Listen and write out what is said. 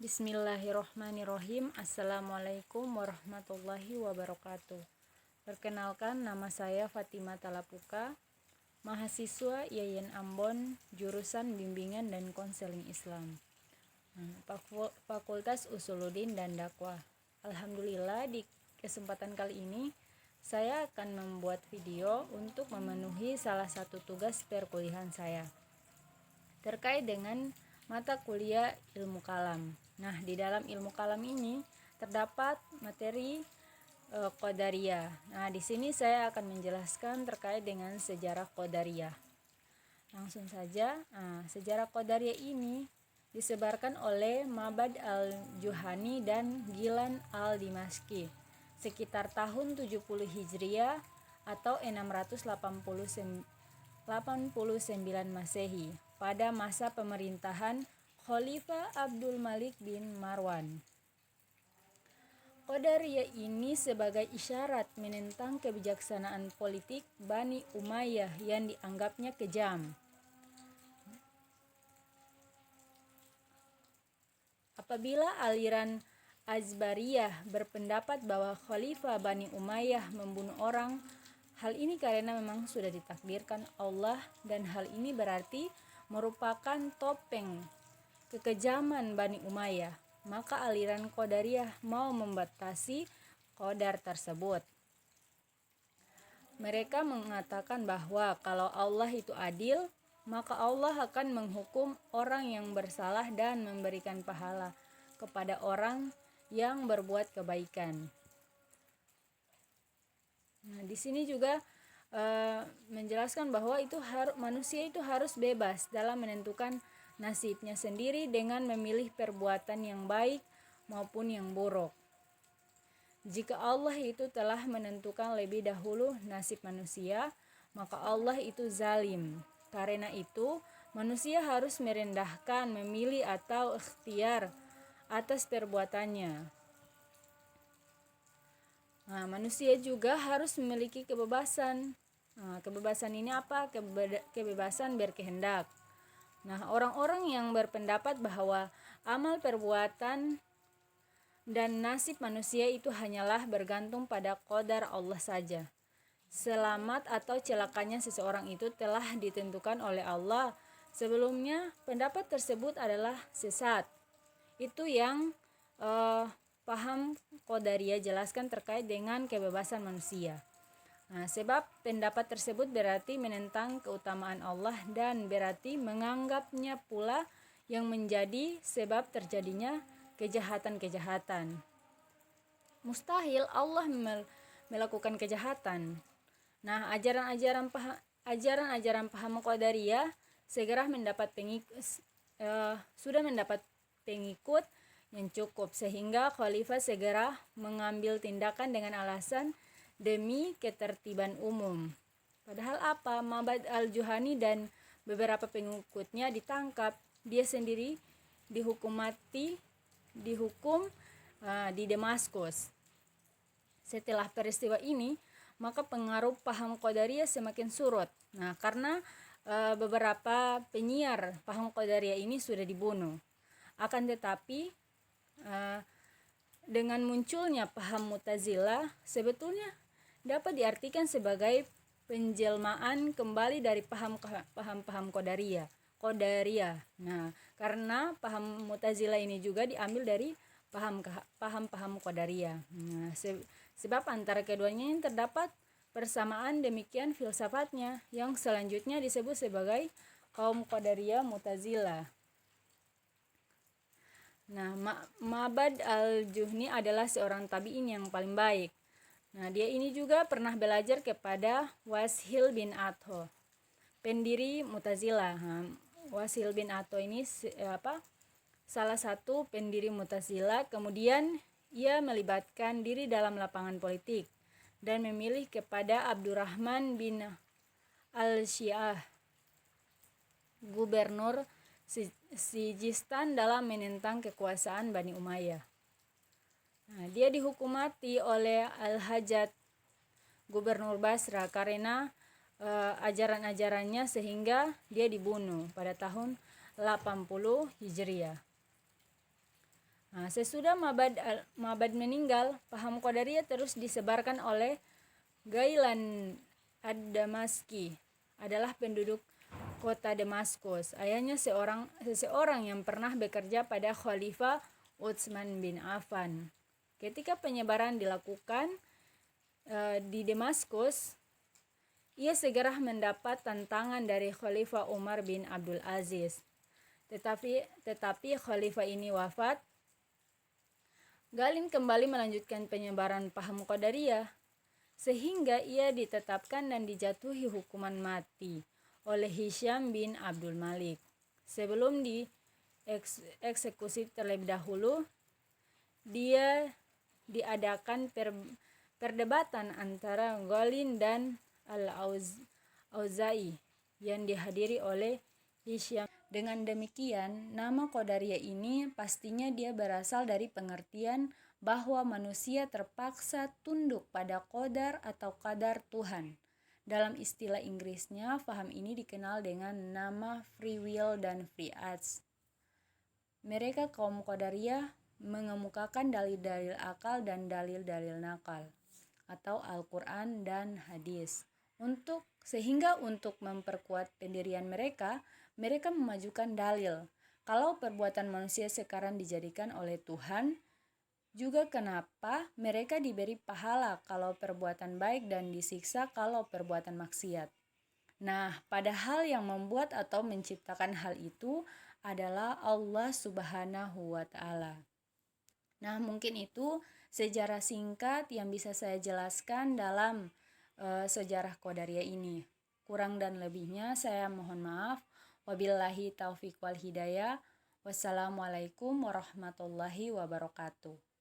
Bismillahirrohmanirrohim. Assalamualaikum warahmatullahi wabarakatuh. Perkenalkan, nama saya Fatima Talapuka, mahasiswa IAIN Ambon, jurusan Bimbingan dan Konseling Islam, Fakultas Usuluddin dan Dakwah. Alhamdulillah, di kesempatan kali ini saya akan membuat video untuk memenuhi salah satu tugas perkuliahan saya terkait dengan mata kuliah ilmu kalam. Nah, di dalam ilmu kalam ini terdapat materi Qadariyah. Nah, di sini saya akan menjelaskan terkait dengan sejarah Qadariyah. Langsung saja, sejarah Qadariyah ini disebarkan oleh Ma'bad al-Juhani dan Gilan al-Dimashqi sekitar tahun 70 Hijriah atau 689 Masehi pada masa pemerintahan Khalifah Abdul Malik bin Marwan. Qadariyah ini sebagai isyarat menentang kebijaksanaan politik Bani Umayyah yang dianggapnya kejam. Apabila aliran Azbariyah berpendapat bahwa Khalifah Bani Umayyah membunuh orang, hal ini karena memang sudah ditakdirkan Allah dan hal ini berarti merupakan topeng kekejaman Bani Umayyah. Maka aliran Qadariyah mau membatasi qadar tersebut. Mereka mengatakan bahwa kalau Allah itu adil, maka Allah akan menghukum orang yang bersalah dan memberikan pahala kepada orang yang berbuat kebaikan. Nah, di sini juga menjelaskan bahwa manusia itu harus bebas dalam menentukan nasibnya sendiri dengan memilih perbuatan yang baik maupun yang buruk. Jika Allah itu telah menentukan lebih dahulu nasib manusia, maka Allah itu zalim. Karena itu, manusia harus merendahkan, memilih atau ikhtiar atas perbuatannya. Nah, manusia juga harus memiliki kebebasan. Kebebasan ini apa? Kebebasan berkehendak. Nah, orang-orang yang berpendapat bahwa amal perbuatan dan nasib manusia itu hanyalah bergantung pada qadar Allah saja. Selamat atau celakanya seseorang itu telah ditentukan oleh Allah. Sebelumnya, pendapat tersebut adalah sesat. Itu yang paham Qadariyah jelaskan terkait dengan kebebasan manusia. Nah, sebab pendapat tersebut berarti menentang keutamaan Allah dan berarti menganggapnya pula yang menjadi sebab terjadinya kejahatan-kejahatan. Mustahil Allah melakukan kejahatan. Nah, ajaran-ajaran paham Qadariyah segera sudah mendapat pengikut yang cukup sehingga khalifah segera mengambil tindakan dengan alasan demi ketertiban umum. Padahal apa? Ma'bad al-Juhani dan beberapa pengikutnya ditangkap. Dia sendiri dihukum mati, di Damaskus. Setelah peristiwa ini, maka pengaruh paham Qadariyah semakin surut. Nah, karena beberapa penyiar paham Qadariyah ini sudah dibunuh. Akan tetapi dengan munculnya paham Mu'tazilah sebetulnya dapat diartikan sebagai penjelmaan kembali dari paham-paham Qadariyah. Nah, karena paham Mu'tazilah ini juga diambil dari paham-paham Qadariyah. Nah, sebab antara keduanya yang terdapat persamaan demikian filsafatnya yang selanjutnya disebut sebagai kaum Qadariyah Mu'tazilah. Nah, Ma'bad al-Juhni adalah seorang tabi'in yang paling baik. Nah, dia ini juga pernah belajar kepada Washil bin Atho, pendiri Mu'tazilah. Washil bin Atho ini salah satu pendiri Mu'tazilah. Kemudian ia melibatkan diri dalam lapangan politik dan memilih kepada Abdurrahman bin al-Syiah, gubernur Sijistan dalam menentang kekuasaan Bani Umayyah. Nah, dia dihukum mati oleh Al-Hajjaj, gubernur Basra, karena ajaran-ajarannya sehingga dia dibunuh pada tahun 80 Hijriah. Nah, sesudah Ma'bad meninggal, paham Qadariyah terus disebarkan oleh Gailan ad-Damaski, adalah penduduk kota Damaskus. Ayahnya seseorang yang pernah bekerja pada Khalifah Utsman bin Affan. Ketika penyebaran dilakukan di Damaskus, ia segera mendapat tantangan dari Khalifah Umar bin Abdul Aziz. Tetapi Khalifah ini wafat. Galin kembali melanjutkan penyebaran paham Qadariyah, sehingga ia ditetapkan dan dijatuhi hukuman mati oleh Hisham bin Abdul Malik. Sebelum dieksekusi terlebih dahulu, dia diadakan perdebatan antara Galin dan Al-Auza'i yang dihadiri oleh Hisham. Dengan demikian, nama Qadariyah ini pastinya dia berasal dari pengertian bahwa manusia terpaksa tunduk pada qadar atau kadar Tuhan. Dalam istilah Inggrisnya, paham ini dikenal dengan nama free will dan free acts. Mereka kaum Qadariyah mengemukakan dalil-dalil akal dan dalil-dalil nakal atau Al-Quran dan hadis. Sehingga untuk memperkuat pendirian mereka memajukan dalil kalau perbuatan manusia sekarang dijadikan oleh Tuhan, juga kenapa mereka diberi pahala kalau perbuatan baik dan disiksa kalau perbuatan maksiat. Nah, padahal yang membuat atau menciptakan hal itu adalah Allah Subhanahu wa Ta'ala. Nah, mungkin itu sejarah singkat yang bisa saya jelaskan dalam sejarah Qadariyah ini. Kurang dan lebihnya saya mohon maaf. Wabillahi taufiq wal hidayah. Wassalamualaikum warahmatullahi wabarakatuh.